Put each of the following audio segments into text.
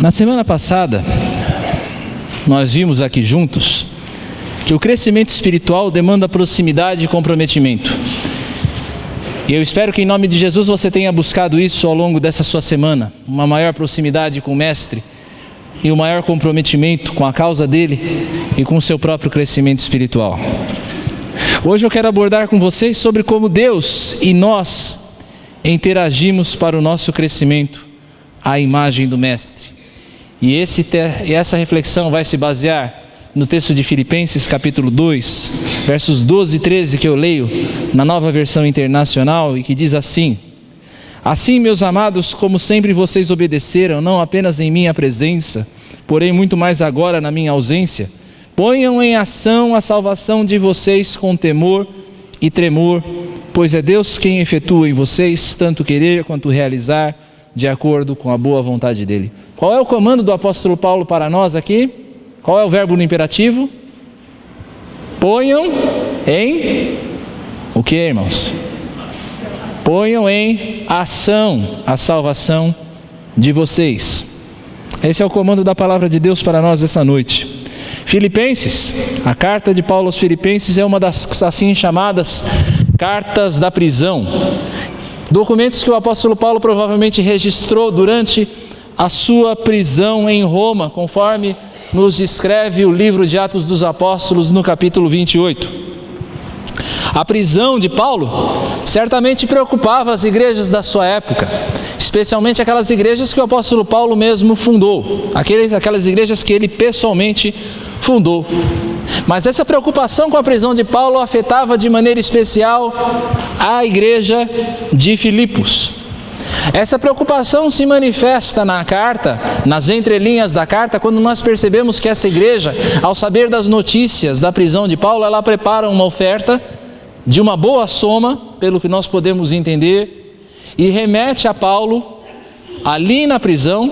Na semana passada, nós vimos aqui juntos que o crescimento espiritual demanda proximidade e comprometimento. E eu espero que em nome de Jesus você tenha buscado isso ao longo dessa sua semana, uma maior proximidade com o Mestre e um maior comprometimento com a causa dele e com o seu próprio crescimento espiritual. Hoje eu quero abordar com vocês sobre como Deus e nós interagimos para o nosso crescimento à imagem do Mestre. E essa reflexão vai se basear no texto de Filipenses capítulo 2, versos 12 e 13 que eu leio na Nova Versão Internacional e que diz assim: Assim, meus amados, como sempre vocês obedeceram, não apenas em minha presença, porém muito mais agora na minha ausência, ponham em ação a salvação de vocês com temor e tremor, pois é Deus quem efetua em vocês tanto querer quanto realizar, de acordo com a boa vontade dele. Qual é o comando do apóstolo Paulo para nós aqui? Qual é o verbo no imperativo? Ponham em... o que, irmãos? Ponham em ação a salvação de vocês. Esse é o comando da palavra de Deus para nós essa noite. Filipenses, a carta de Paulo aos Filipenses é uma das assim chamadas cartas da prisão. Documentos que o apóstolo Paulo provavelmente registrou durante a sua prisão em Roma, conforme nos descreve o livro de Atos dos Apóstolos no capítulo 28. A prisão de Paulo certamente preocupava as igrejas da sua época, especialmente aquelas igrejas que o apóstolo Paulo mesmo fundou, aquelas igrejas que ele pessoalmente fundou. Mas essa preocupação com a prisão de Paulo afetava de maneira especial a igreja de Filipos. Essa preocupação se manifesta na carta, nas entrelinhas da carta, quando nós percebemos que essa igreja, ao saber das notícias da prisão de Paulo, ela prepara uma oferta de uma boa soma, pelo que nós podemos entender, e remete a Paulo, ali na prisão,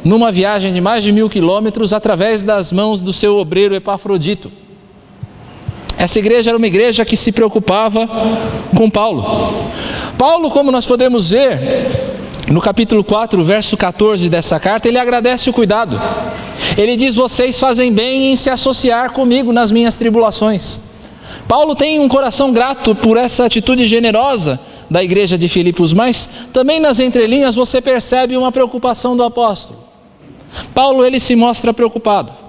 numa viagem de mais de 1000 quilômetros, através das mãos do seu obreiro Epafrodito. Essa igreja era uma igreja que se preocupava com Paulo. Paulo, como nós podemos ver, no capítulo 4, verso 14 dessa carta, ele agradece o cuidado. Ele diz: vocês fazem bem em se associar comigo nas minhas tribulações. Paulo tem um coração grato por essa atitude generosa da igreja de Filipos, mas também nas entrelinhas você percebe uma preocupação do apóstolo. Paulo, ele se mostra preocupado.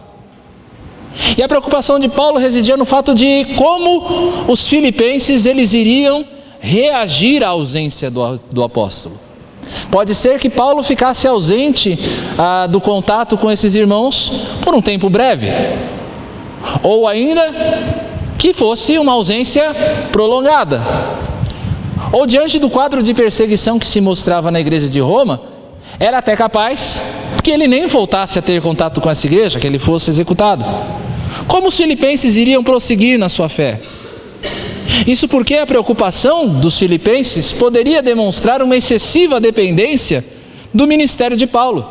E a preocupação de Paulo residia no fato de como os filipenses eles iriam reagir à ausência do apóstolo. Pode ser que Paulo ficasse ausente do contato com esses irmãos por um tempo breve, ou ainda que fosse uma ausência prolongada, ou diante do quadro de perseguição que se mostrava na igreja de Roma, era até capaz que ele nem voltasse a ter contato com essa igreja, que ele fosse executado. Como os filipenses iriam prosseguir na sua fé? Isso porque a preocupação dos filipenses poderia demonstrar uma excessiva dependência do ministério de Paulo.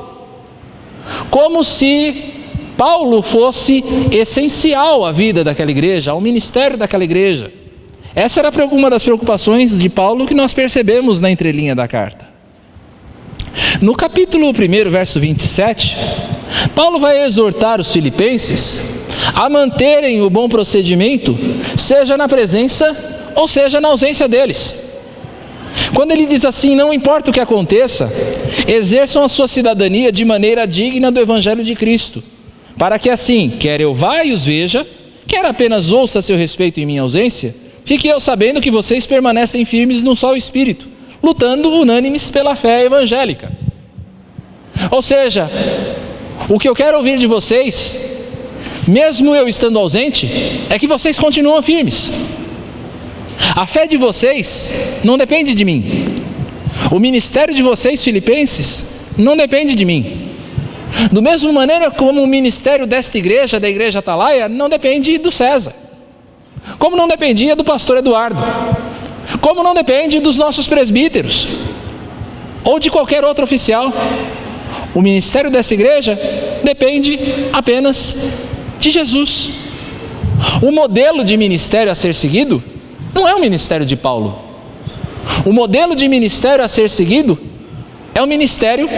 Como se Paulo fosse essencial à vida daquela igreja, ao ministério daquela igreja. Essa era uma das preocupações de Paulo que nós percebemos na entrelinha da carta. No capítulo 1, verso 27, Paulo vai exortar os filipenses a manterem o bom procedimento, seja na presença ou seja na ausência deles. Quando ele diz assim: não importa o que aconteça, exerçam a sua cidadania de maneira digna do Evangelho de Cristo, para que assim, quer eu vá e os veja, quer apenas ouça a seu respeito em minha ausência, fique eu sabendo que vocês permanecem firmes num só espírito, lutando unânimes pela fé evangélica. Ou seja, o que eu quero ouvir de vocês, mesmo eu estando ausente, é que vocês continuam firmes. A fé de vocês não depende de mim. O ministério de vocês, filipenses, não depende de mim. Do mesmo maneira como o ministério desta igreja, da igreja Atalaia, não depende do César. Como não dependia do pastor Eduardo. Como não depende dos nossos presbíteros. Ou de qualquer outro oficial. O ministério dessa igreja depende apenas de Jesus. O modelo de ministério a ser seguido não é o ministério de Paulo. O modelo de ministério a ser seguido é o ministério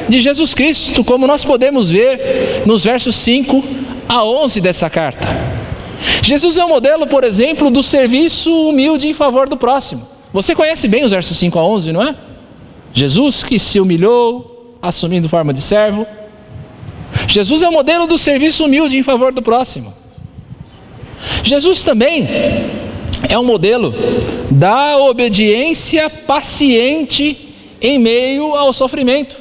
de Jesus Cristo, como nós podemos ver nos versos 5 a 11 dessa carta. Jesus é um modelo, por exemplo, do serviço humilde em favor do próximo. Você conhece bem os versos 5 a 11, não é? Jesus que se humilhou, assumindo forma de servo. Jesus é o modelo do serviço humilde em favor do próximo. Jesus também é um modelo da obediência paciente em meio ao sofrimento.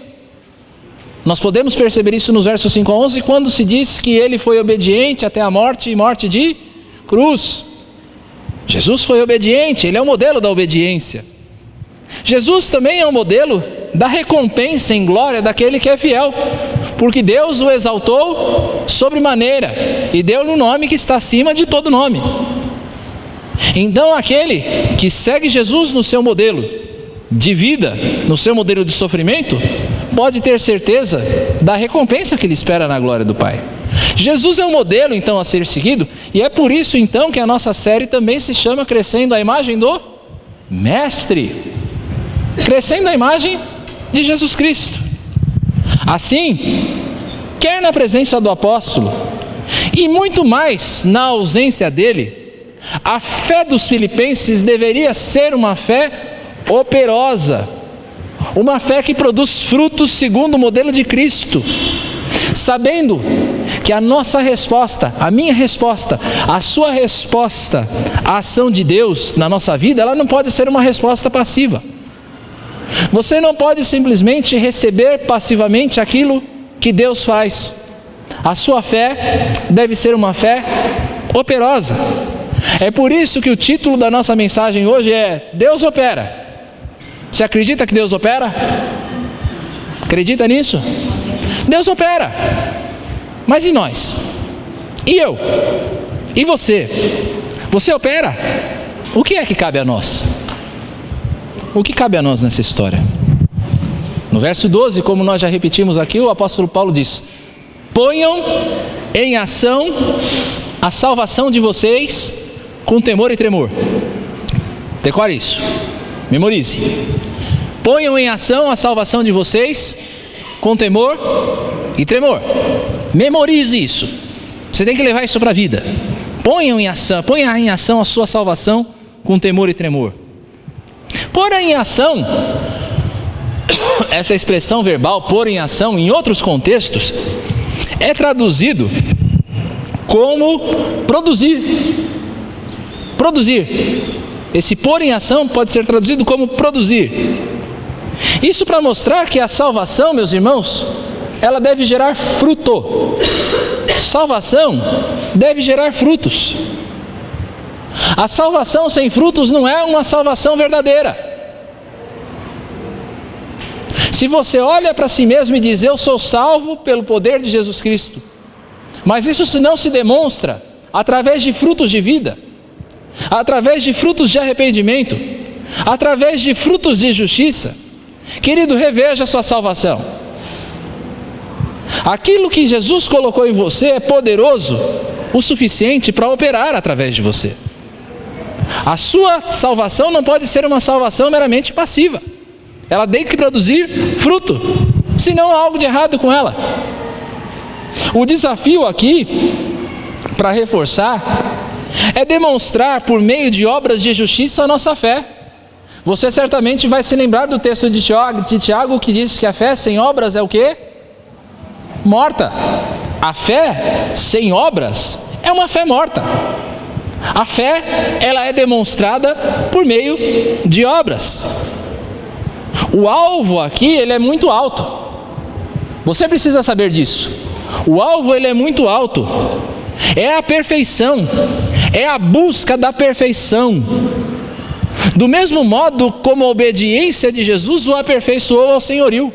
Nós podemos perceber isso nos versos 5 a 11, quando se diz que ele foi obediente até a morte e morte de cruz. Jesus foi obediente, ele é o modelo da obediência. Jesus também é um modelo da recompensa em glória daquele que é fiel, porque Deus o exaltou sobremaneira e deu-lhe um nome que está acima de todo nome. Então aquele que segue Jesus no seu modelo de vida, no seu modelo de sofrimento, pode ter certeza da recompensa que lhe espera na glória do Pai. Jesus é um modelo então a ser seguido, e é por isso então que a nossa série também se chama Crescendo a Imagem do Mestre, crescendo a imagem de Jesus Cristo. Assim, quer na presença do apóstolo e muito mais na ausência dele, a fé dos filipenses deveria ser uma fé operosa, uma fé que produz frutos segundo o modelo de Cristo, sabendo que a nossa resposta, a minha resposta, a sua resposta à ação de Deus na nossa vida, ela não pode ser uma resposta passiva. Você não pode simplesmente receber passivamente aquilo que Deus faz. A sua fé deve ser uma fé operosa. É por isso que o título da nossa mensagem hoje é Deus opera. Você acredita que Deus opera? Acredita nisso? Deus opera. Mas e nós? E eu? E você? Você opera? O que é que cabe a nós? O que cabe a nós nessa história? No verso 12, como nós já repetimos aqui, o apóstolo Paulo diz: ponham em ação a salvação de vocês com temor e tremor. Decore isso, memorize. Ponham em ação a salvação de vocês com temor e tremor. Memorize isso. Você tem que levar isso para a vida. Ponha em ação a sua salvação com temor e tremor. Pôr em ação, essa expressão verbal, pôr em ação, em outros contextos, é traduzido como produzir. Produzir. Esse pôr em ação pode ser traduzido como produzir. Isso para mostrar que a salvação, meus irmãos, ela deve gerar fruto. Salvação deve gerar frutos. A salvação sem frutos não é uma salvação verdadeira. Se você olha para si mesmo e diz: eu sou salvo pelo poder de Jesus Cristo, mas isso não se demonstra através de frutos de vida, através de frutos de arrependimento, através de frutos de justiça, querido, reveja a sua salvação. Aquilo que Jesus colocou em você é poderoso o suficiente para operar através de você. A sua salvação não pode ser uma salvação meramente passiva. Ela tem que produzir fruto, senão há algo de errado com ela. O desafio aqui, para reforçar, é demonstrar por meio de obras de justiça a nossa fé. Você certamente vai se lembrar do texto de Tiago que diz que a fé sem obras é o quê? Morta. A fé sem obras é uma fé morta. A fé, ela é demonstrada por meio de obras. O alvo aqui, ele é muito alto. Você precisa saber disso. O alvo, ele é muito alto. É a perfeição. É a busca da perfeição. Do mesmo modo como a obediência de Jesus o aperfeiçoou ao senhorio.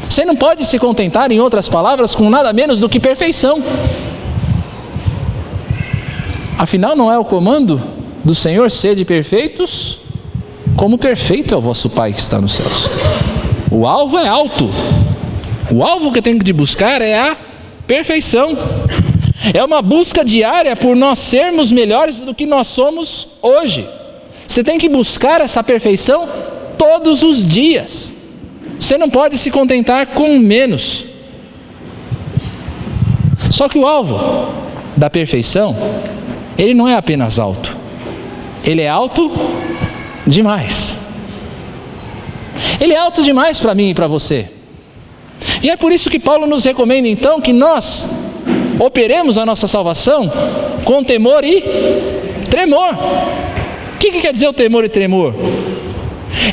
Você não pode se contentar, em outras palavras, com nada menos do que perfeição. Afinal, não é o comando do Senhor: sede perfeitos, como perfeito é o vosso Pai que está nos céus. O alvo é alto. O alvo que tem que buscar é a perfeição. É uma busca diária por nós sermos melhores do que nós somos hoje. Você tem que buscar essa perfeição todos os dias. Você não pode se contentar com menos. Só que o alvo da perfeição, ele não é apenas alto. Ele é alto demais. Ele é alto demais para mim e para você. E é por isso que Paulo nos recomenda então que nós operemos a nossa salvação com temor e tremor. O que quer dizer o temor e tremor?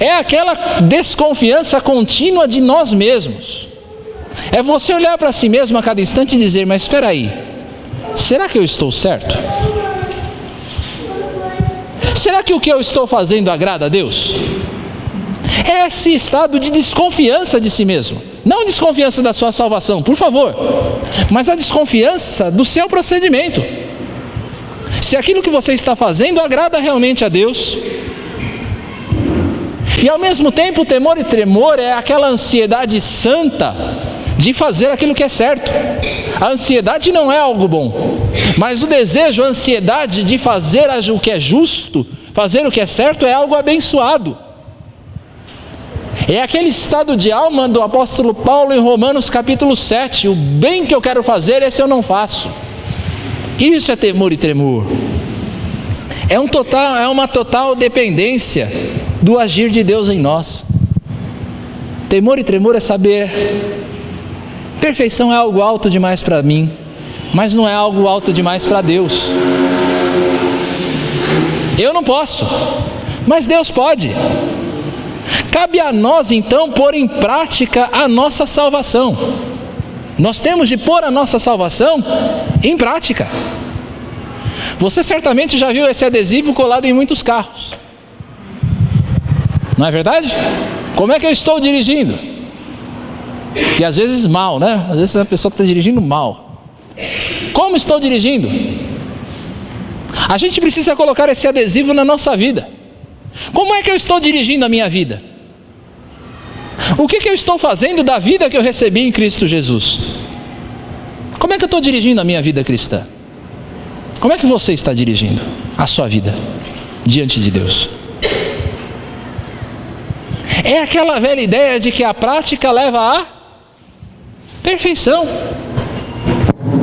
É aquela desconfiança contínua de nós mesmos. É você olhar para si mesmo a cada instante e dizer: mas espera aí, será que eu estou certo? Será que o que eu estou fazendo agrada a Deus? É esse estado de desconfiança de si mesmo. Não desconfiança da sua salvação, por favor, mas a desconfiança do seu procedimento. Se aquilo que você está fazendo agrada realmente a Deus. E ao mesmo tempo, o temor e tremor é aquela ansiedade santa de fazer aquilo que é certo. A ansiedade não é algo bom, mas o desejo, a ansiedade de fazer o que é justo, fazer o que é certo, é algo abençoado. É aquele estado de alma do apóstolo Paulo em Romanos capítulo 7. O bem que eu quero fazer, esse eu não faço. Isso é temor e tremor. É uma total dependência do agir de Deus em nós. Temor e tremor é saber: perfeição é algo alto demais para mim, mas não é algo alto demais para Deus. Eu não posso, mas Deus pode. Cabe a nós então pôr em prática a nossa salvação. Nós temos de pôr a nossa salvação em prática. Você certamente já viu esse adesivo colado em muitos carros, não é verdade? Como é que eu estou dirigindo? E às vezes mal, né? Às vezes a pessoa está dirigindo mal. Como estou dirigindo? A gente precisa colocar esse adesivo na nossa vida. Como é que eu estou dirigindo a minha vida? O que eu estou fazendo da vida que eu recebi em Cristo Jesus? Como é que eu estou dirigindo a minha vida cristã? Como é que você está dirigindo a sua vida diante de Deus? É aquela velha ideia de que a prática leva à perfeição.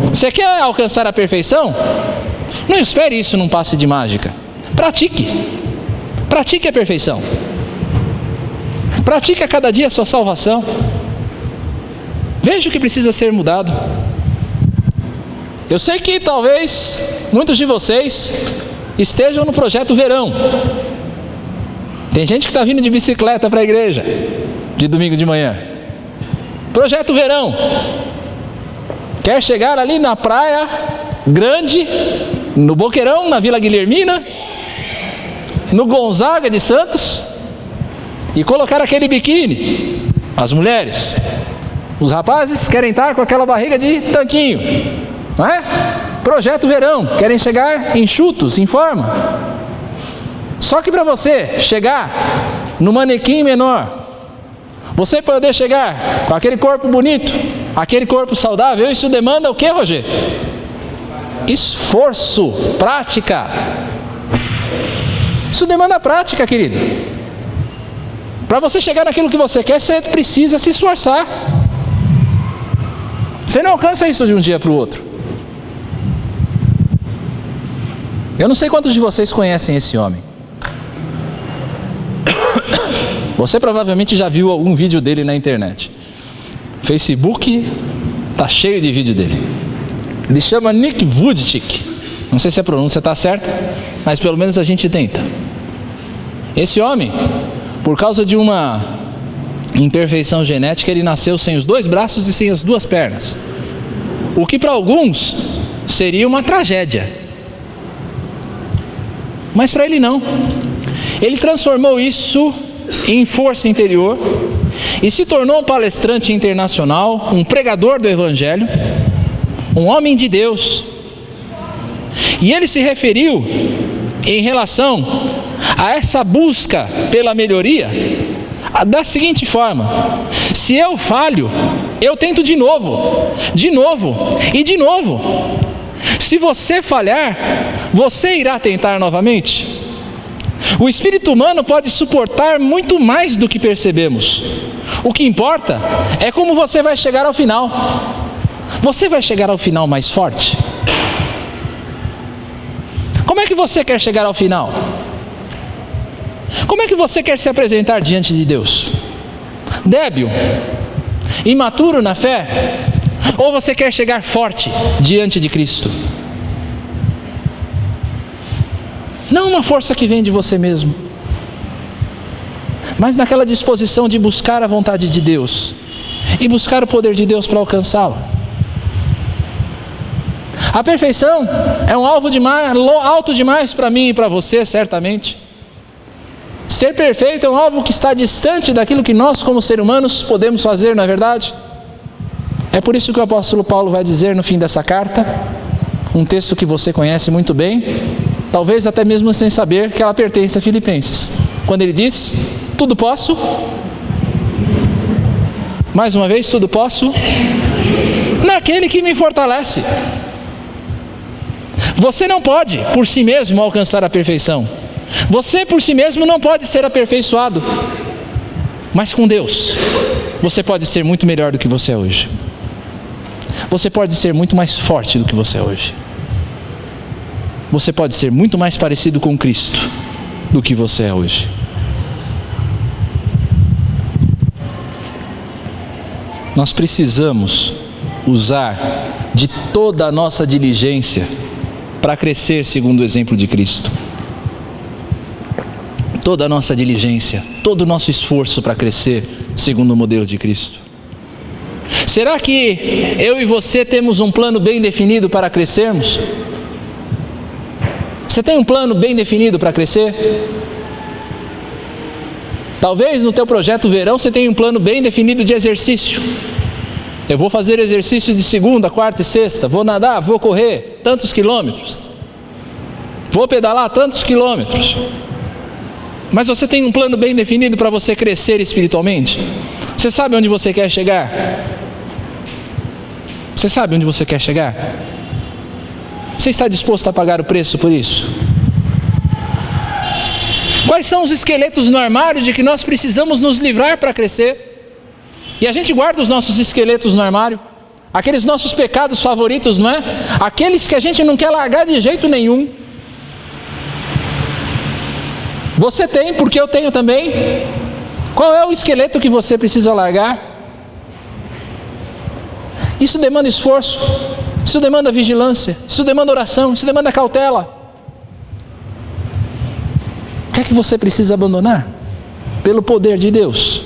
Você quer alcançar a perfeição? Não espere isso num passe de mágica. Pratique. Pratique a perfeição. Pratique a cada dia a sua salvação. Veja o que precisa ser mudado. Eu sei que talvez muitos de vocês estejam no projeto verão. Tem gente que está vindo de bicicleta para a igreja de domingo de manhã. Projeto verão. Quer chegar ali na praia grande, no Boqueirão, na Vila Guilhermina, no Gonzaga de Santos, e colocar aquele biquíni. As mulheres, os rapazes querem estar com aquela barriga de tanquinho, não é? Projeto verão, querem chegar enxutos, em forma. Só que para você chegar no manequim menor, você poder chegar com aquele corpo bonito, aquele corpo saudável, isso demanda o que, Roger? Esforço, prática. Isso demanda prática, querido. Para você chegar naquilo que você quer, você precisa se esforçar. Você não alcança isso de um dia para o outro. Eu não sei quantos de vocês conhecem esse homem. Você provavelmente já viu algum vídeo dele na internet. Facebook está cheio de vídeo dele. Ele chama Nick Vujicic. Não sei se a pronúncia está certa, mas pelo menos a gente tenta. Esse homem, por causa de uma imperfeição genética, ele nasceu sem os 2 braços e sem as 2 pernas. O que para alguns seria uma tragédia. Mas para ele não. Ele transformou isso em força interior e se tornou um palestrante internacional, um pregador do Evangelho, um homem de Deus. E ele se referiu em relação a essa busca pela melhoria da seguinte forma: se eu falho, eu tento de novo e de novo. Se você falhar, você irá tentar novamente. O espírito humano pode suportar muito mais do que percebemos. O que importa é como você vai chegar ao final. Você vai chegar ao final mais forte? Como é que você quer chegar ao final? Como é que você quer se apresentar diante de Deus? Débil? Imaturo na fé? Ou você quer chegar forte diante de Cristo? Não uma força que vem de você mesmo, mas naquela disposição de buscar a vontade de Deus e buscar o poder de Deus para alcançá-la. A perfeição é um alvo alto demais para mim e para você, certamente. Ser perfeito é um alvo que está distante daquilo que nós, como seres humanos, podemos fazer, não é verdade? É por isso que o apóstolo Paulo vai dizer no fim dessa carta, um texto que você conhece muito bem, talvez até mesmo sem saber que ela pertence a Filipenses. Quando ele diz, tudo posso, mais uma vez, tudo posso, naquele que me fortalece. Você não pode, por si mesmo, alcançar a perfeição. Você, por si mesmo, não pode ser aperfeiçoado. Mas com Deus, você pode ser muito melhor do que você é hoje. Você pode ser muito mais forte do que você é hoje. Você pode ser muito mais parecido com Cristo do que você é hoje. Nós precisamos usar de toda a nossa diligência para crescer segundo o exemplo de Cristo. Toda a nossa diligência, todo o nosso esforço para crescer segundo o modelo de Cristo. Será que eu e você temos um plano bem definido para crescermos? Você tem um plano bem definido para crescer? Talvez no teu projeto verão você tenha um plano bem definido de exercício. Eu vou fazer exercício de segunda, quarta e sexta, vou nadar, vou correr tantos quilômetros, vou pedalar tantos quilômetros. Mas você tem um plano bem definido para você crescer espiritualmente? Você sabe onde você quer chegar? Você sabe onde você quer chegar? Você está disposto a pagar o preço por isso? Quais são os esqueletos no armário de que nós precisamos nos livrar para crescer? E a gente guarda os nossos esqueletos no armário, aqueles nossos pecados favoritos, não é? Aqueles que a gente não quer largar de jeito nenhum. Você tem, porque eu tenho também. Qual é o esqueleto que você precisa largar? Isso demanda esforço, isso demanda vigilância, isso demanda oração, isso demanda cautela. O que é que você precisa abandonar? Pelo poder de Deus.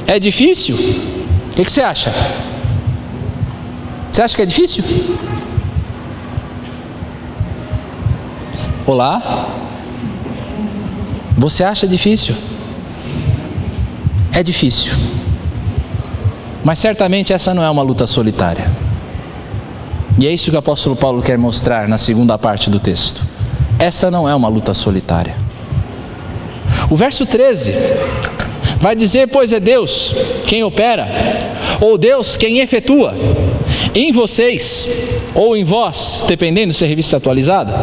É difícil? O que você acha? Você acha que é difícil? Olá? Você acha difícil? É difícil. Mas certamente essa não é uma luta solitária. E é isso que o apóstolo Paulo quer mostrar na segunda parte do texto. Essa não é uma luta solitária. O verso 13 vai dizer, pois é Deus quem opera, ou Deus quem efetua, em vocês, ou em vós, dependendo se é revista atualizada,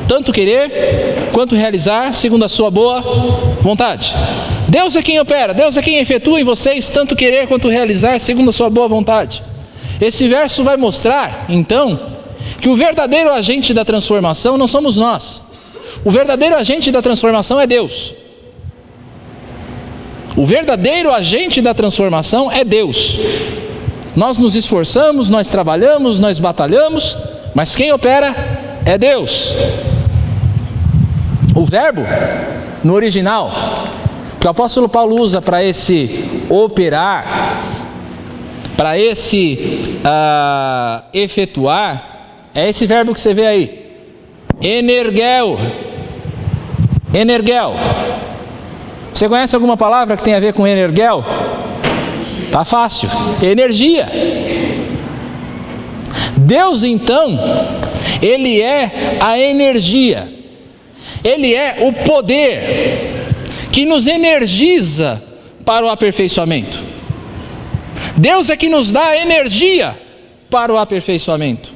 tanto querer, quanto realizar, segundo a sua boa vontade. Deus é quem opera, Deus é quem efetua em vocês, tanto querer, quanto realizar, segundo a sua boa vontade. Esse verso vai mostrar, então, que o verdadeiro agente da transformação não somos nós. O verdadeiro agente da transformação é Deus. O verdadeiro agente da transformação é Deus. Nós nos esforçamos, nós trabalhamos, nós batalhamos, mas quem opera é Deus. O verbo, no original, que o apóstolo Paulo usa para esse operar, para esse efetuar, é esse verbo que você vê aí. Energel. Energel. Você conhece alguma palavra que tem a ver com energel? Tá fácil. Energia. Deus, então, Ele é a energia. Ele é o poder que nos energiza para o aperfeiçoamento. Deus é que nos dá energia para o aperfeiçoamento.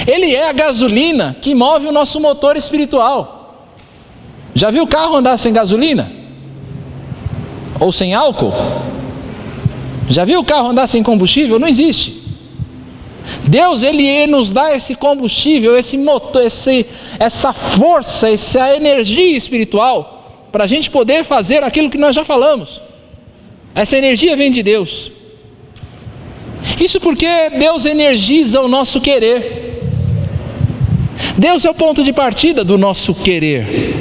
Ele é a gasolina que move o nosso motor espiritual. Já viu o carro andar sem gasolina? Ou sem álcool? Já viu o carro andar sem combustível? Não existe. Deus, Ele nos dá esse combustível, esse motor, essa força, essa energia espiritual, para a gente poder fazer aquilo que nós já falamos. Essa energia vem de Deus. Isso porque Deus energiza o nosso querer. Deus é o ponto de partida do nosso querer.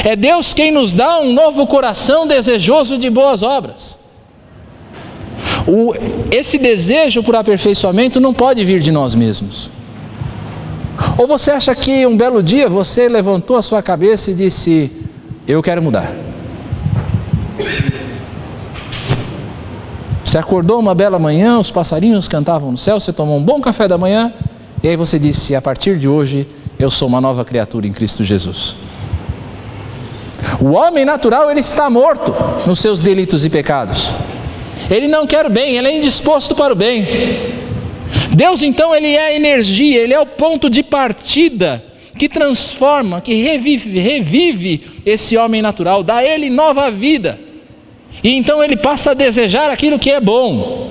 É Deus quem nos dá um novo coração desejoso de boas obras. Esse desejo por aperfeiçoamento não pode vir de nós mesmos. Ou você acha que um belo dia você levantou a sua cabeça e disse: eu quero mudar. Você acordou uma bela manhã, os passarinhos cantavam no céu, você tomou um bom café da manhã, e aí você disse: a partir de hoje eu sou uma nova criatura em Cristo Jesus. O homem natural, ele está morto nos seus delitos e pecados. Ele não quer o bem, ele é indisposto para o bem. Deus, então, Ele é a energia, Ele é o ponto de partida que transforma, que revive esse homem natural, dá a ele nova vida. E então ele passa a desejar aquilo que é bom.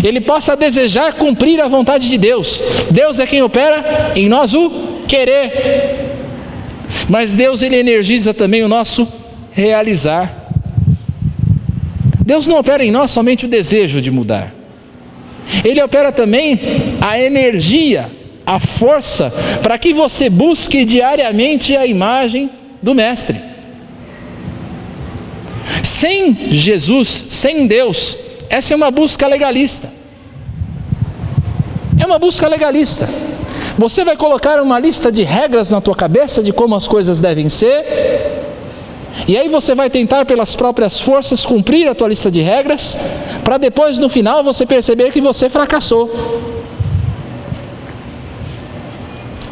Ele passa a desejar cumprir a vontade de Deus. Deus é quem opera em nós o querer. Mas Deus, Ele energiza também o nosso realizar. Deus não opera em nós somente o desejo de mudar. Ele opera também a energia, a força, para que você busque diariamente a imagem do Mestre. Sem Jesus, sem Deus, essa é uma busca legalista. É uma busca legalista. Você vai colocar uma lista de regras na tua cabeça de como as coisas devem ser, e aí você vai tentar pelas próprias forças cumprir a tua lista de regras, para depois no final você perceber que você fracassou.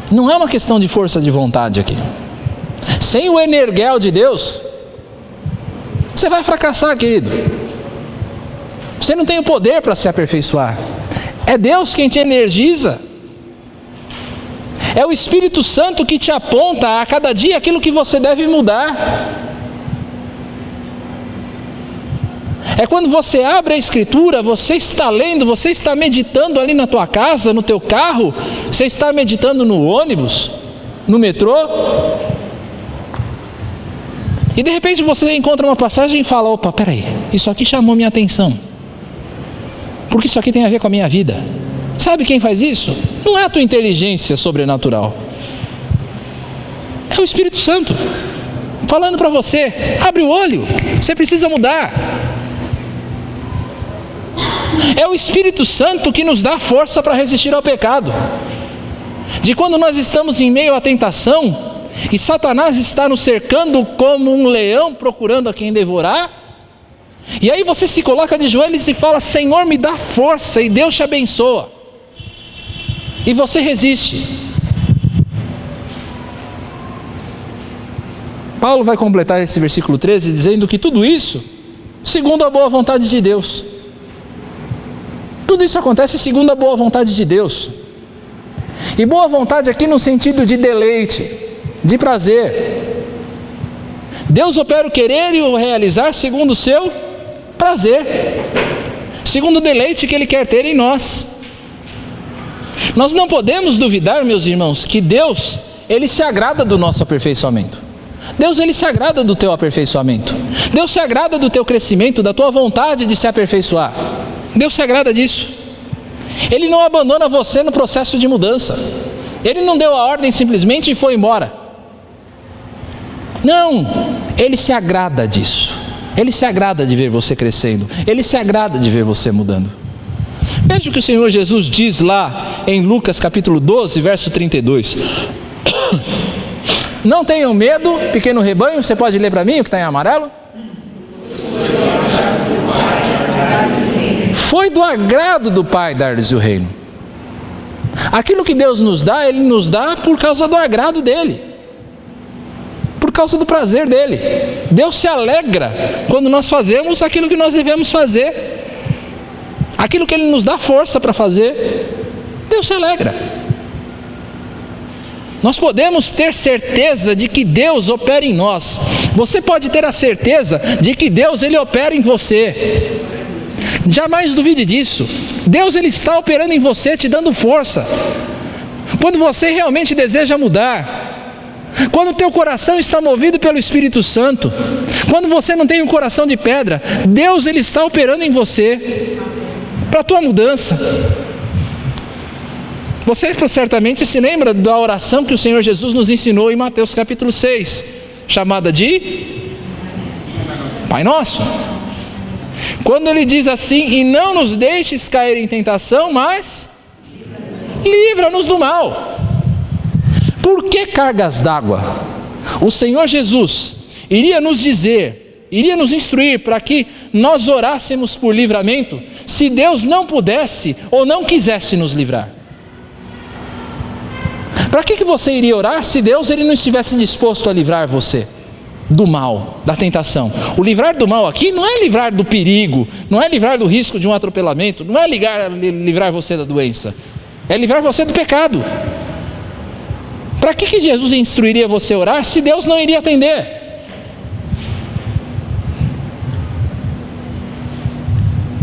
Não é uma questão de força de vontade aqui. Sem o energel de Deus, você vai fracassar, querido. Você não tem o poder para se aperfeiçoar. É Deus quem te energiza. É o Espírito Santo que te aponta a cada dia aquilo que você deve mudar. É quando você abre a Escritura, você está lendo, você está meditando ali na tua casa, no teu carro, você está meditando no ônibus, no metrô, e de repente você encontra uma passagem e fala: opa, peraí, isso aqui chamou minha atenção, porque isso aqui tem a ver com a minha vida. Sabe quem faz isso? Não é a tua inteligência sobrenatural, é o Espírito Santo falando para você: abre o olho, você precisa mudar. É o Espírito Santo que nos dá força para resistir ao pecado. De quando nós estamos em meio à tentação e Satanás está nos cercando como um leão procurando a quem devorar, e aí você se coloca de joelhos e fala: Senhor, me dá força, e Deus te abençoa, e você resiste. Paulo vai completar esse versículo 13 dizendo que tudo isso segundo a boa vontade de Deus. Tudo isso acontece segundo a boa vontade de Deus. E boa vontade aqui no sentido de deleite, de prazer. Deus opera o querer e o realizar segundo o seu prazer, segundo o deleite que Ele quer ter em nós. Nós não podemos duvidar, meus irmãos, que Deus, Ele se agrada do nosso aperfeiçoamento. Deus, Ele se agrada do teu aperfeiçoamento. Deus se agrada do teu crescimento, da tua vontade de se aperfeiçoar. Deus se agrada disso. Ele não abandona você no processo de mudança. Ele não deu a ordem simplesmente e foi embora. Não, Ele se agrada disso. Ele se agrada de ver você crescendo. Ele se agrada de ver você mudando. Veja o que o Senhor Jesus diz lá em Lucas capítulo 12, verso 32. Não tenham medo, pequeno rebanho. Você pode ler para mim o que está em amarelo? Foi do agrado do Pai dar-lhes o reino. Aquilo que Deus nos dá, Ele nos dá por causa do agrado dEle, por causa do prazer dEle. Deus se alegra quando nós fazemos aquilo que nós devemos fazer, aquilo que Ele nos dá força para fazer. Deus se alegra. Nós podemos ter certeza de que Deus opera em nós. Você pode ter a certeza de que Deus, Ele opera em você. Jamais duvide disso. Deus, Ele está operando em você, te dando força. Quando você realmente deseja mudar, quando o teu coração está movido pelo Espírito Santo, quando você não tem um coração de pedra, Deus, Ele está operando em você para a tua mudança. Você certamente se lembra da oração que o Senhor Jesus nos ensinou em Mateus capítulo 6, chamada de Pai Nosso. Quando Ele diz assim: e não nos deixes cair em tentação, mas livra-nos do mal. Por que cargas d'água? O Senhor Jesus iria nos dizer, iria nos instruir para que nós orássemos por livramento, se Deus não pudesse ou não quisesse nos livrar. Para que você iria orar se Deus, Ele não estivesse disposto a livrar você do mal, da tentação? O livrar do mal aqui não é livrar do perigo, não é livrar do risco de um atropelamento, não é livrar você da doença, é livrar você do pecado. Para que Jesus instruiria você a orar se Deus não iria atender?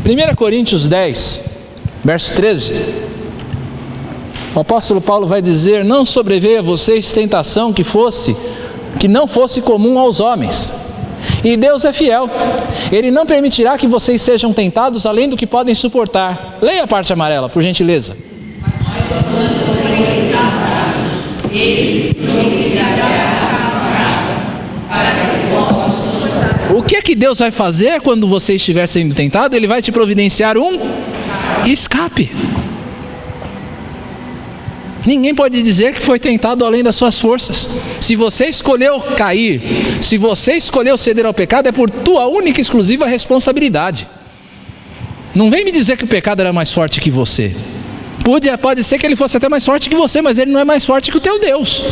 Em 1 Coríntios 10, verso 13, o apóstolo Paulo vai dizer: não sobreveio a vocês tentação que não fosse comum aos homens. E Deus é fiel, Ele não permitirá que vocês sejam tentados além do que podem suportar. Leia a parte amarela, por gentileza. O que é que Deus vai fazer quando você estiver sendo tentado? Ele vai te providenciar um escape. Ninguém pode dizer que foi tentado além das suas forças. Se você escolheu cair, se você escolheu ceder ao pecado, é por tua única e exclusiva responsabilidade. Não vem me dizer que o pecado era mais forte que você. Pode ser que ele fosse até mais forte que você, mas ele não é mais forte que o teu Deus.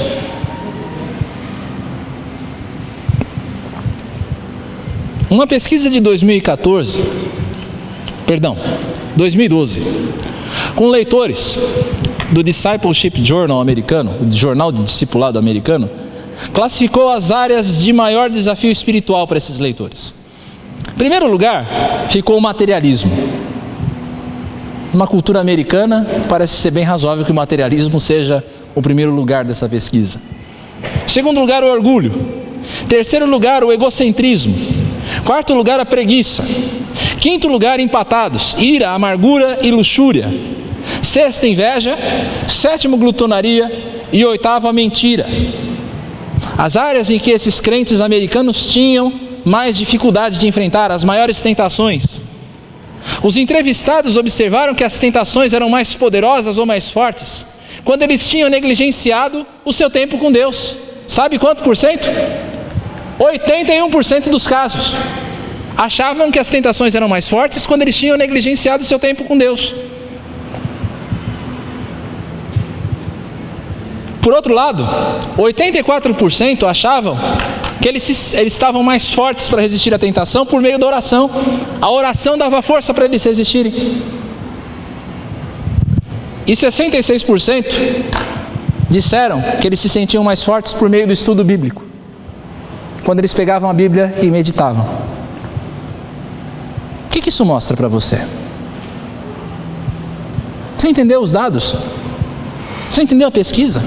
Uma pesquisa de 2012, com leitores do Discipleship Journal americano, o jornal de discipulado americano, classificou as áreas de maior desafio espiritual para esses leitores. Em primeiro lugar, ficou o materialismo. Numa cultura americana, parece ser bem razoável que o materialismo seja o primeiro lugar dessa pesquisa. Em segundo lugar, o orgulho. Em terceiro lugar, o egocentrismo. Em quarto lugar, a preguiça. Em quinto lugar, empatados: ira, amargura e luxúria. Sexta, inveja. Sétimo, glutonaria. E oitavo, a mentira. As áreas em que esses crentes americanos tinham mais dificuldade de enfrentar, as maiores tentações. Os entrevistados observaram que as tentações eram mais poderosas ou mais fortes quando eles tinham negligenciado o seu tempo com Deus. Sabe quanto por cento? 81% dos casos achavam que as tentações eram mais fortes quando eles tinham negligenciado o seu tempo com Deus. Por outro lado, 84% achavam que eles estavam mais fortes para resistir à tentação por meio da oração. A oração dava força para eles resistirem. E 66% disseram que eles se sentiam mais fortes por meio do estudo bíblico, quando eles pegavam a Bíblia e meditavam. O que isso mostra para você? Você entendeu os dados? Você entendeu a pesquisa?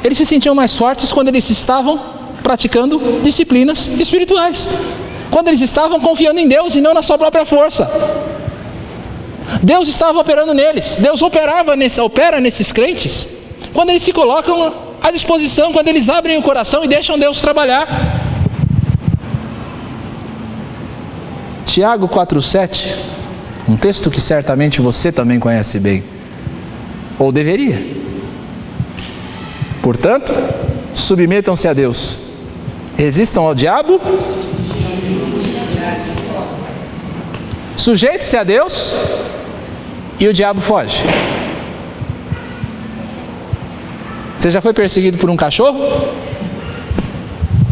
Eles se sentiam mais fortes quando eles estavam praticando disciplinas espirituais, quando eles estavam confiando em Deus e não na sua própria força. Deus estava operando neles. Deus opera nesses crentes quando eles se colocam à disposição, quando eles abrem o coração e deixam Deus trabalhar. Tiago 4,7, um texto que certamente você também conhece bem, ou deveria. Portanto, submetam-se a Deus, resistam ao diabo, sujeite-se a Deus e o diabo foge. Você já foi perseguido por um cachorro?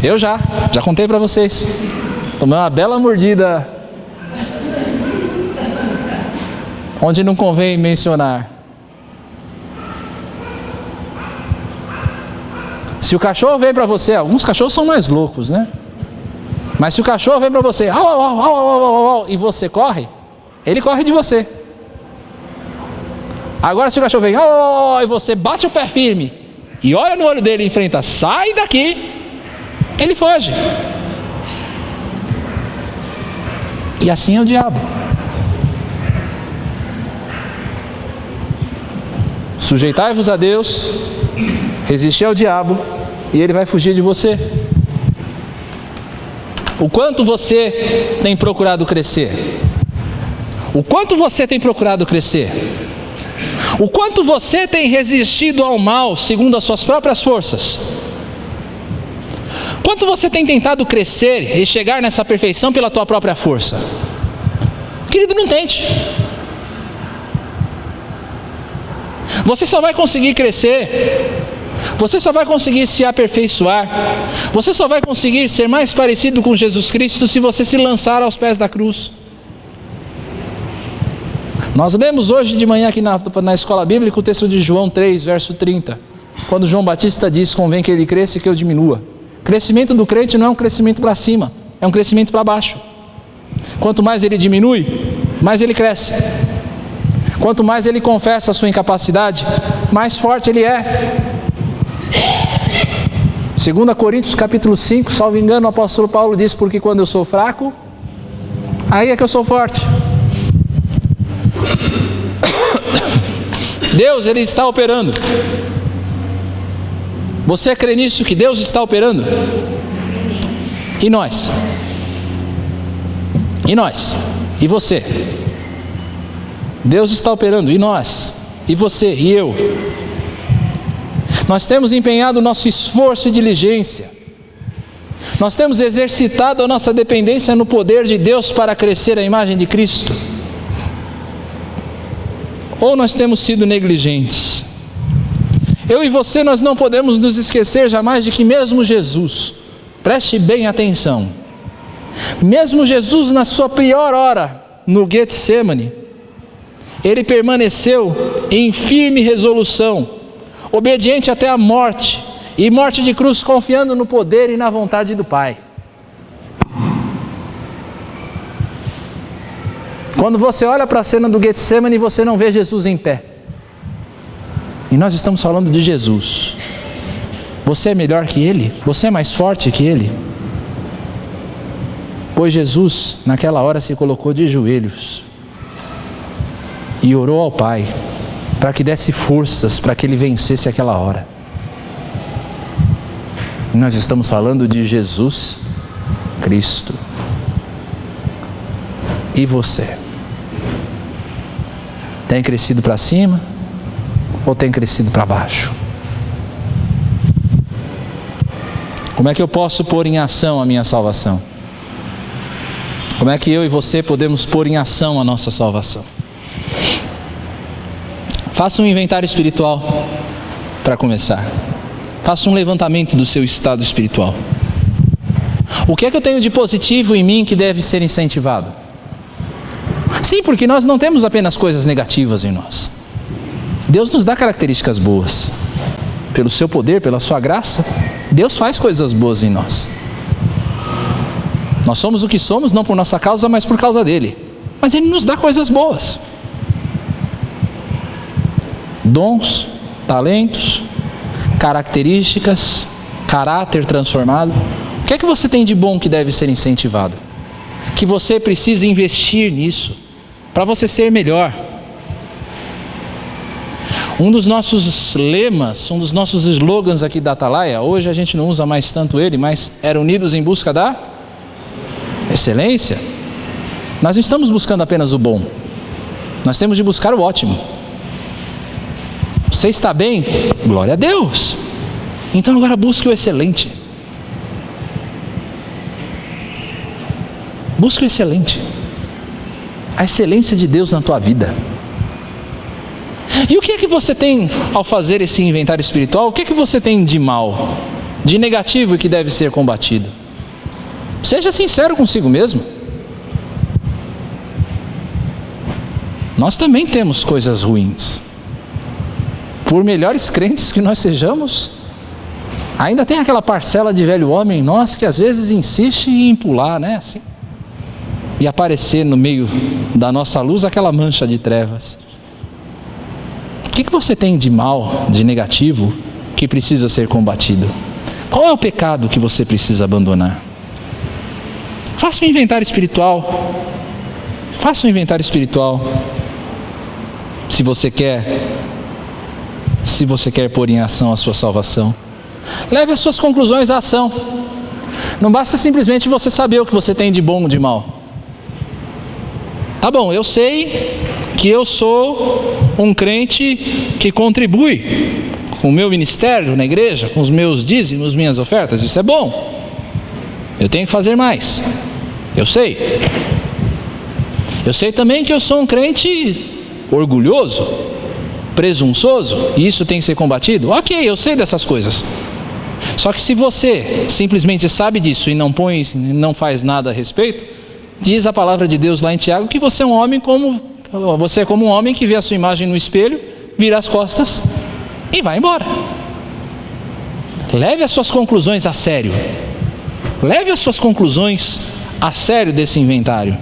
Eu já contei para vocês. Tomei uma bela mordida, onde não convém mencionar. Se o cachorro vem para você, alguns cachorros são mais loucos, né? Mas se o cachorro vem para você, au, au, au, au, au, au, au, e você corre, ele corre de você. Agora se o cachorro vem, au, au, au, e você bate o pé firme, e olha no olho dele e enfrenta, sai daqui, ele foge. E assim é o diabo. Sujeitai-vos a Deus, resistir ao diabo, e ele vai fugir de você. O quanto você tem procurado crescer? O quanto você tem procurado crescer? O quanto você tem resistido ao mal segundo as suas próprias forças? Quanto você tem tentado crescer e chegar nessa perfeição pela tua própria força? Querido, não tente. Você só vai conseguir crescer, você só vai conseguir se aperfeiçoar, você só vai conseguir ser mais parecido com Jesus Cristo se você se lançar aos pés da cruz. Nós lemos hoje de manhã aqui na escola bíblica o texto de João 3, verso 30, quando João Batista diz: convém que ele cresça e que eu diminua. O crescimento do crente não é um crescimento para cima, é um crescimento para baixo. Quanto mais ele diminui, mais ele cresce. Quanto mais ele confessa a sua incapacidade, mais forte ele é. 2 Coríntios capítulo 5, salvo engano, o apóstolo Paulo diz: porque quando eu sou fraco, aí é que eu sou forte. Deus, ele está operando. Você crê nisso, que Deus está operando? E nós? E nós? E você? Deus está operando, e nós? E você? E eu? Nós temos empenhado o nosso esforço e diligência. Nós temos exercitado a nossa dependência no poder de Deus para crescer a imagem de Cristo? Ou nós temos sido negligentes? Eu e você, nós não podemos nos esquecer jamais de que mesmo Jesus, preste bem atenção, mesmo Jesus na sua pior hora, no Getsemane, ele permaneceu em firme resolução, obediente até a morte, e morte de cruz, confiando no poder e na vontade do Pai. Quando você olha para a cena do Getsemane, você não vê Jesus em pé. E nós estamos falando de Jesus. Você é melhor que Ele? Você é mais forte que Ele? Pois Jesus, naquela hora, se colocou de joelhos e orou ao Pai para que desse forças para que Ele vencesse aquela hora. E nós estamos falando de Jesus Cristo. E você? Tem crescido para cima ou tem crescido para baixo? Como é que eu posso pôr em ação a minha salvação? Como é que eu e você podemos pôr em ação a nossa salvação? Faça um inventário espiritual para começar. Faça um levantamento do seu estado espiritual. O que é que eu tenho de positivo em mim que deve ser incentivado? Sim, porque nós não temos apenas coisas negativas em nós. Deus nos dá características boas. Pelo seu poder, pela sua graça, Deus faz coisas boas em nós. Nós somos o que somos, não por nossa causa, mas por causa dele. Mas ele nos dá coisas boas. Dons, talentos, características, caráter transformado. O que é que você tem de bom que deve ser incentivado? Que você precisa investir nisso, para você ser melhor. Um dos nossos lemas, um dos nossos slogans aqui da Atalaia, hoje a gente não usa mais tanto ele, mas era unidos em busca da excelência. Nós não estamos buscando apenas o bom, nós temos de buscar o ótimo. Você está bem? Glória a Deus. Então agora busque o excelente. Busque o excelente. A excelência de Deus na tua vida. E o que é que você tem ao fazer esse inventário espiritual? O que é que você tem de mal, de negativo e que deve ser combatido? Seja sincero consigo mesmo. Nós também temos coisas ruins. Por melhores crentes que nós sejamos, Ainda tem aquela parcela de velho homem nosso que às vezes insiste em pular, né? Assim, e aparecer no meio da nossa luz aquela mancha de trevas. O que você tem de mal, de negativo, que precisa ser combatido? Qual é o pecado que você precisa abandonar? Faça um inventário espiritual. Faça um inventário espiritual. Se você quer pôr em ação a sua salvação, leve as suas conclusões à ação. Não basta simplesmente você saber o que você tem de bom ou de mal. Tá bom, eu sei que eu sou um crente que contribui com o meu ministério na igreja, com os meus dízimos, minhas ofertas, isso é bom. Eu tenho que fazer mais. Eu sei. Eu sei também que eu sou um crente orgulhoso, presunçoso, e isso tem que ser combatido. Ok, eu sei dessas coisas. Só que se você simplesmente sabe disso e não faz nada a respeito, diz a palavra de Deus lá em Tiago que você é como um homem que vê a sua imagem no espelho, vira as costas e vai embora. Leve as suas conclusões a sério. Leve as suas conclusões a sério desse inventário.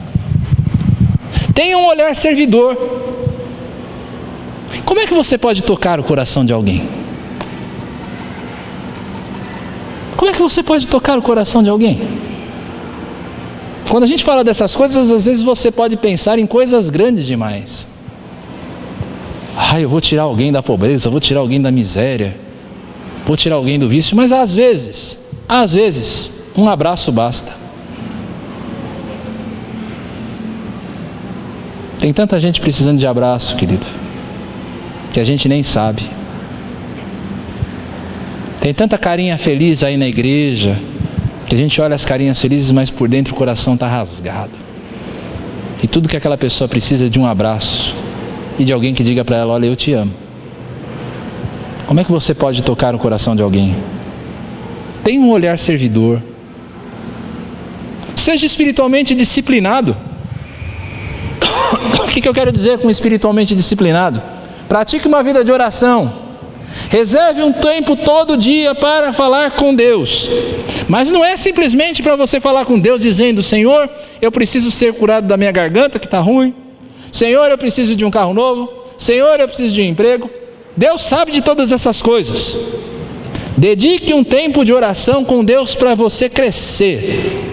Tenha um olhar servidor. Como é que você pode tocar o coração de alguém? Como é que você pode tocar o coração de alguém? Quando a gente fala dessas coisas, às vezes você pode pensar em coisas grandes demais. Eu vou tirar alguém da pobreza, vou tirar alguém da miséria, vou tirar alguém do vício, mas às vezes, um abraço basta. Tem tanta gente precisando de abraço, querido, que a gente nem sabe. Tem tanta carinha feliz aí na igreja, que a gente olha as carinhas felizes, mas por dentro o coração está rasgado. E tudo que aquela pessoa precisa é de um abraço e de alguém que diga para ela: olha, eu te amo. Como é que você pode tocar o coração de alguém? Tenha um olhar servidor. Seja espiritualmente disciplinado. O que eu quero dizer com espiritualmente disciplinado? Pratique uma vida de oração. Reserve um tempo todo dia para falar com Deus. Mas não é simplesmente para você falar com Deus dizendo: Senhor, eu preciso ser curado da minha garganta que está ruim. Senhor, eu preciso de um carro novo. Senhor, eu preciso de um emprego. Deus sabe de todas essas coisas. Dedique um tempo de oração com Deus para você crescer.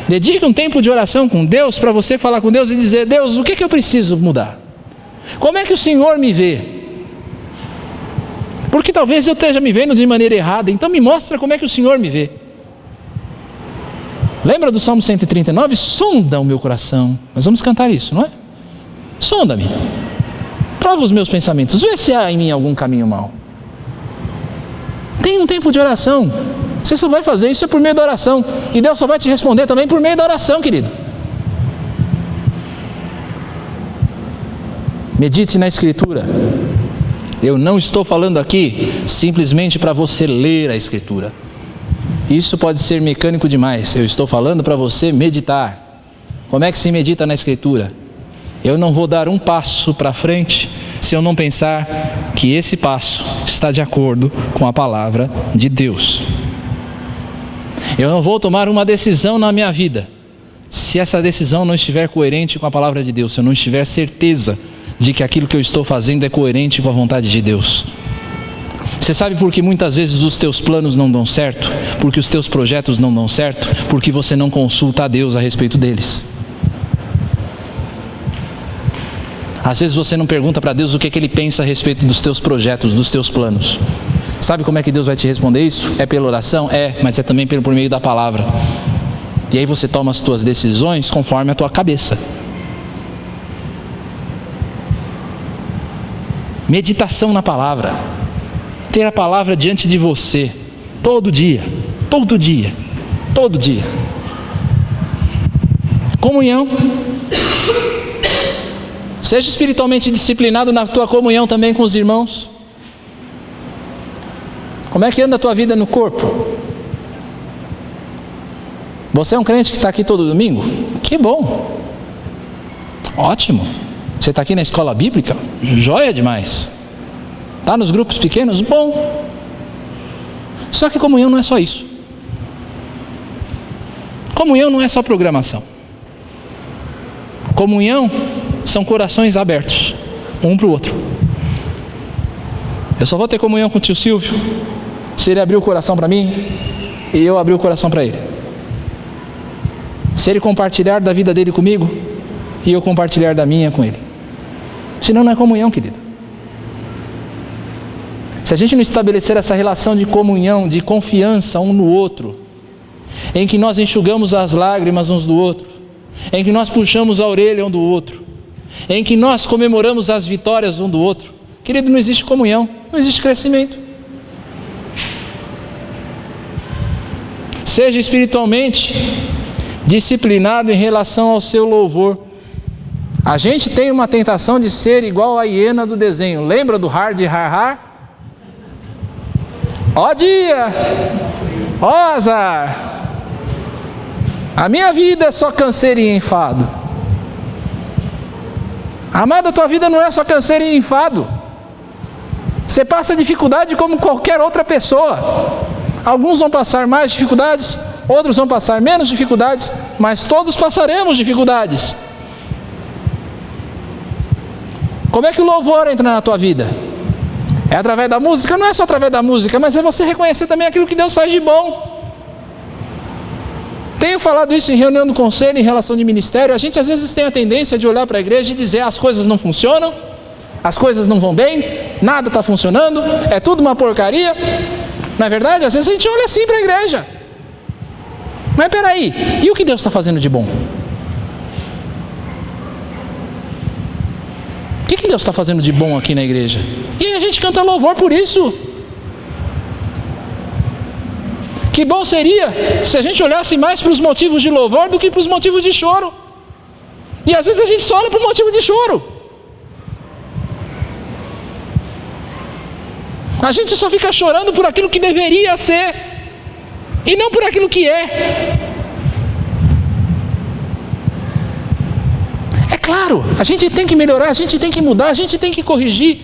Dedique um tempo de oração com Deus para você falar com Deus e dizer: Deus, o que eu preciso mudar? Como é que o Senhor me vê? Porque talvez eu esteja me vendo de maneira errada, então me mostra como é que o Senhor me vê. Lembra do Salmo 139? Sonda o meu coração. Nós vamos cantar isso, não é? Sonda-me. Prova os meus pensamentos. Vê se há em mim algum caminho mau. Tenha um tempo de oração. Você só vai fazer isso por meio da oração. E Deus só vai te responder também por meio da oração, querido. Medite na Escritura. Eu não estou falando aqui simplesmente para você ler a Escritura. Isso pode ser mecânico demais. Eu estou falando para você meditar. Como é que se medita na Escritura? Eu não vou dar um passo para frente se eu não pensar que esse passo está de acordo com a palavra de Deus. Eu não vou tomar uma decisão na minha vida se essa decisão não estiver coerente com a palavra de Deus, se eu não tiver certeza de que aquilo que eu estou fazendo é coerente com a vontade de Deus. Você sabe por que muitas vezes os teus planos não dão certo? Porque os teus projetos não dão certo? Porque você não consulta a Deus a respeito deles. Às vezes você não pergunta para Deus o que Ele pensa a respeito dos teus projetos, dos teus planos. Sabe como é que Deus vai te responder isso? É pela oração? É, mas é também por meio da palavra. E aí você toma as tuas decisões conforme a tua cabeça. Meditação na palavra. Ter a palavra diante de você. Todo dia. Todo dia. Todo dia. Comunhão. Seja espiritualmente disciplinado na tua comunhão também com os irmãos. Como é que anda a tua vida no corpo? Você é um crente que está aqui todo domingo? Que bom. Ótimo. Você está aqui na escola bíblica? Joia demais. Está nos grupos pequenos? Bom. Só que comunhão não é só isso. Comunhão não é só programação. Comunhão são corações abertos, um para o outro. Eu só vou ter comunhão com o tio Silvio se ele abrir o coração para mim e eu abrir o coração para ele. Se ele compartilhar da vida dele comigo e eu compartilhar da minha com ele. Senão não é comunhão, querido. Se a gente não estabelecer essa relação de comunhão, de confiança um no outro, em que nós enxugamos as lágrimas uns do outro, em que nós puxamos a orelha um do outro, em que nós comemoramos as vitórias um do outro, querido, não existe comunhão, não existe crescimento. Seja espiritualmente disciplinado em relação ao seu louvor. A gente tem uma tentação de ser igual a hiena do desenho. Lembra do hard har? Ó dia, ó azar, a minha vida é só canseiro e enfado. Amada, a tua vida não é só canseiro e enfado. Você passa dificuldade como qualquer outra pessoa. Alguns vão passar mais dificuldades, outros vão passar menos dificuldades, mas todos passaremos dificuldades. Como é que o louvor entra na tua vida? É através da música? Não é só através da música, mas é você reconhecer também aquilo que Deus faz de bom. Tenho falado isso em reunião do conselho, em relação de ministério. A gente às vezes tem a tendência de olhar para a igreja e dizer: as coisas não funcionam, as coisas não vão bem, nada está funcionando, é tudo uma porcaria. Não é verdade? Às vezes a gente olha assim para a igreja. Mas peraí, e o que Deus está fazendo de bom? O que Deus está fazendo de bom aqui na igreja? E a gente canta louvor por isso. Que bom seria se a gente olhasse mais para os motivos de louvor do que para os motivos de choro. E às vezes a gente só olha para o motivo de choro. A gente só fica chorando por aquilo que deveria ser e não por aquilo que é. É claro, a gente tem que melhorar, a gente tem que mudar, a gente tem que corrigir.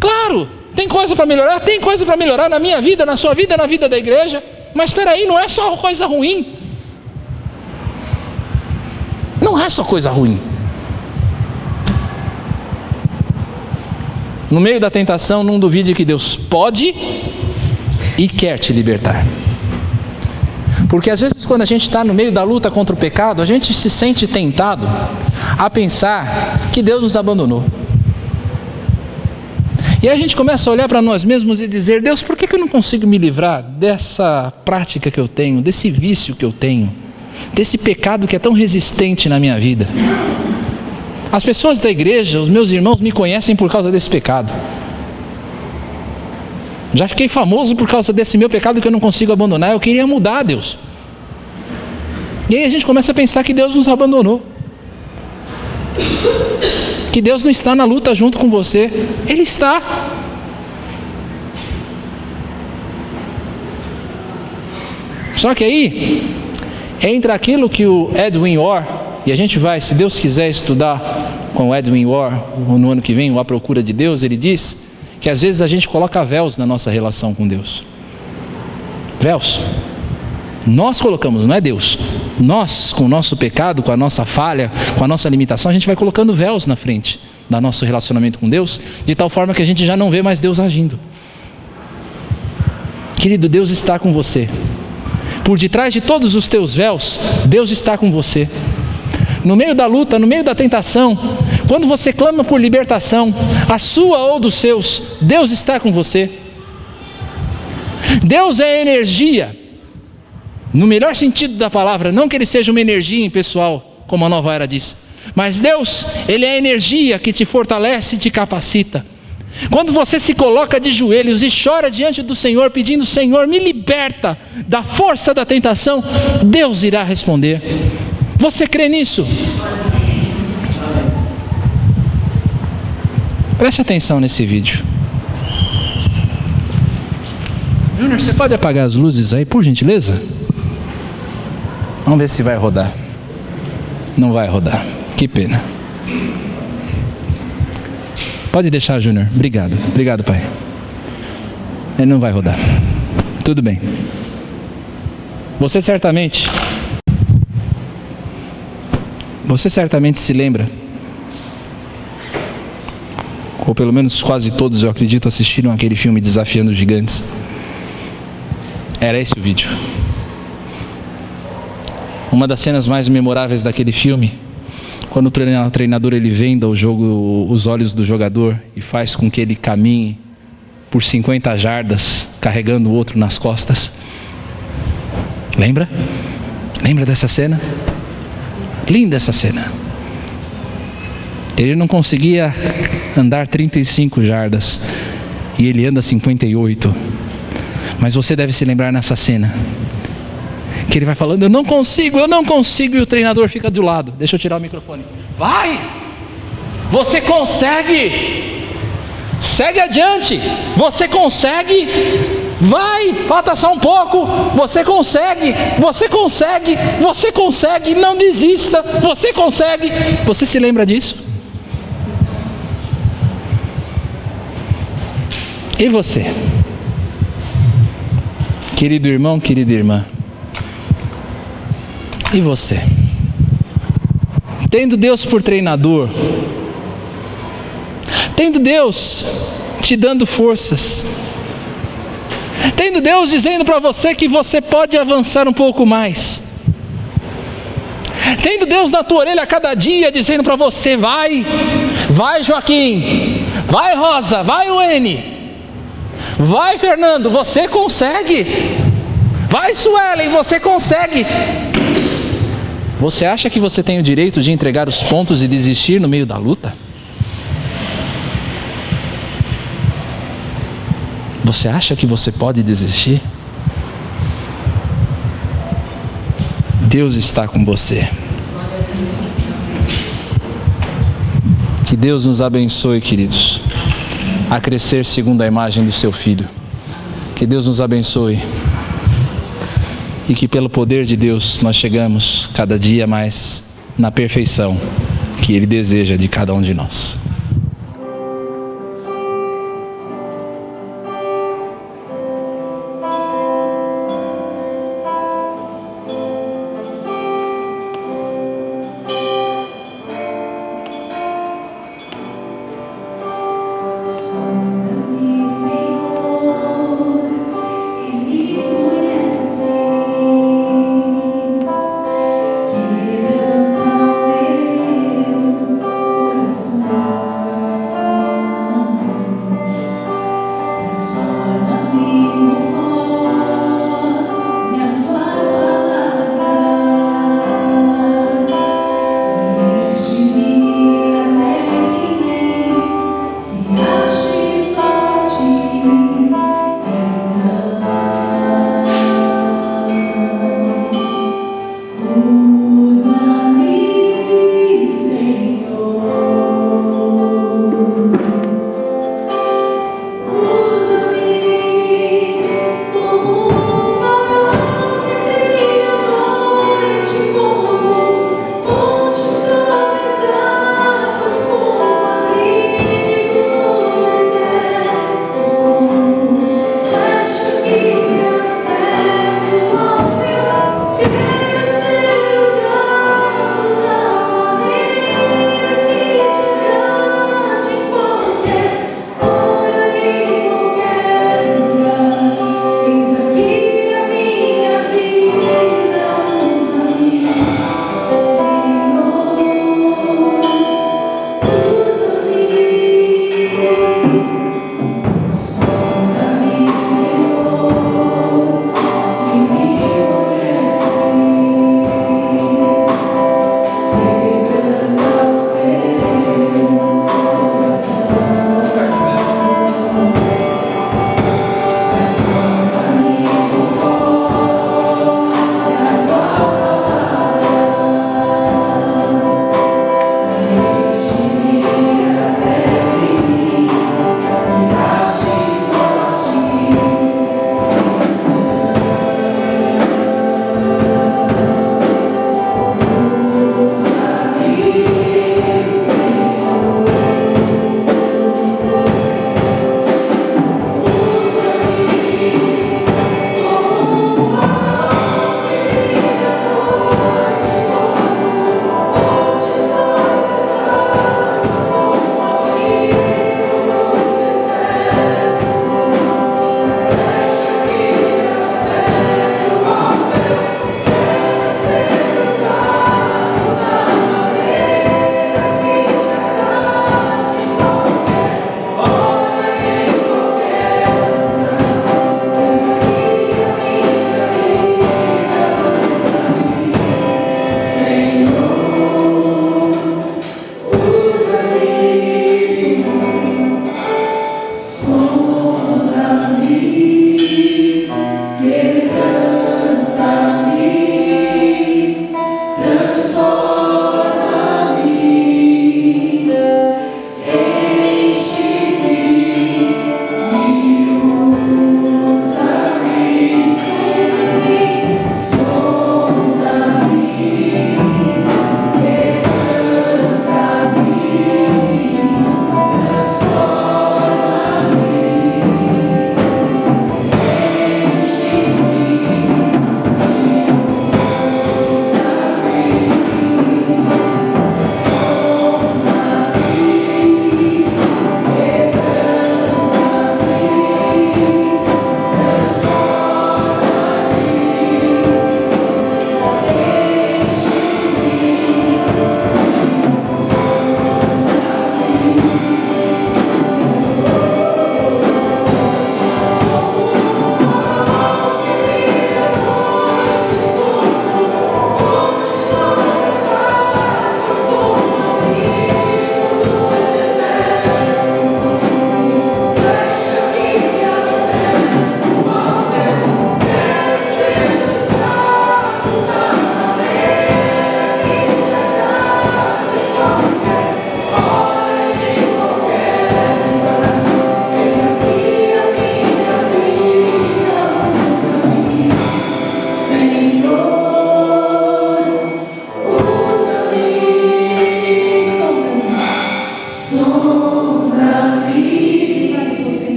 Claro, tem coisa para melhorar, tem coisa para melhorar na minha vida, na sua vida, na vida da igreja. Mas espera aí, não é só coisa ruim. Não é só coisa ruim. No meio da tentação, não duvide que Deus pode e quer te libertar. Porque às vezes quando a gente está no meio da luta contra o pecado, a gente se sente tentado a pensar que Deus nos abandonou. E aí a gente começa a olhar para nós mesmos e dizer: Deus, por que eu não consigo me livrar dessa prática que eu tenho, desse vício que eu tenho, desse pecado que é tão resistente na minha vida? As pessoas da igreja, os meus irmãos, me conhecem por causa desse pecado. Já fiquei famoso por causa desse meu pecado que eu não consigo abandonar. Eu queria mudar, Deus. E aí a gente começa a pensar que Deus nos abandonou, que Deus não está na luta junto com você. Ele está. Só que aí entra aquilo que o Edwin Orr, e a gente vai, se Deus quiser, estudar com o Edwin Orr no ano que vem, o A Procura de Deus. Ele diz que às vezes a gente coloca véus na nossa relação com Deus. Véus. Nós colocamos, não é Deus. Nós, com o nosso pecado, com a nossa falha, com a nossa limitação, a gente vai colocando véus na frente do nosso relacionamento com Deus, de tal forma que a gente já não vê mais Deus agindo. Querido, Deus está com você. Por detrás de todos os teus véus, Deus está com você. No meio da luta, no meio da tentação, quando você clama por libertação, a sua ou dos seus, Deus está com você. Deus é energia, no melhor sentido da palavra, não que ele seja uma energia impessoal, como a Nova Era diz, mas Deus, ele é a energia que te fortalece e te capacita. Quando você se coloca de joelhos e chora diante do Senhor, pedindo: Senhor, me liberta da força da tentação, Deus irá responder. Você crê nisso? Preste atenção nesse vídeo. Júnior, você pode apagar as luzes aí, por gentileza? Vamos ver se vai rodar. Não vai rodar. Que pena. Pode deixar, Júnior. Obrigado. Obrigado, pai. Ele não vai rodar. Muito Tudo bem. Você certamente se lembra, ou pelo menos quase todos, eu acredito, assistiram aquele filme Desafiando os Gigantes. Era esse o vídeo. Uma das cenas mais memoráveis daquele filme, quando o treinador ele venda os olhos do jogador e faz com que ele caminhe por 50 jardas, carregando o outro nas costas. Lembra? Lembra dessa cena? Linda essa cena. Ele não conseguia andar 35 jardas e ele anda 58. Mas você deve se lembrar nessa cena que ele vai falando, eu não consigo, e o treinador fica do lado. Deixa eu tirar o microfone. Vai! Você consegue! Segue adiante! Você consegue! Vai! Falta só um pouco! Você consegue! Você consegue! Você consegue! Não desista! Você consegue! Você se lembra disso? E você? Querido irmão, querida irmã, e você? Tendo Deus por treinador, tendo Deus te dando forças, tendo Deus dizendo para você que você pode avançar um pouco mais, tendo Deus na tua orelha a cada dia dizendo para você, vai Joaquim, vai Rosa, vai Wene, vai Fernando, você consegue, vai Suelen, você consegue. Você acha que você tem o direito de entregar os pontos e desistir no meio da luta? Você acha que você pode desistir? Deus está com você. Que Deus nos abençoe, queridos, a crescer segundo a imagem do seu Filho. Que Deus nos abençoe e que pelo poder de Deus nós chegamos cada dia mais na perfeição que Ele deseja de cada um de nós.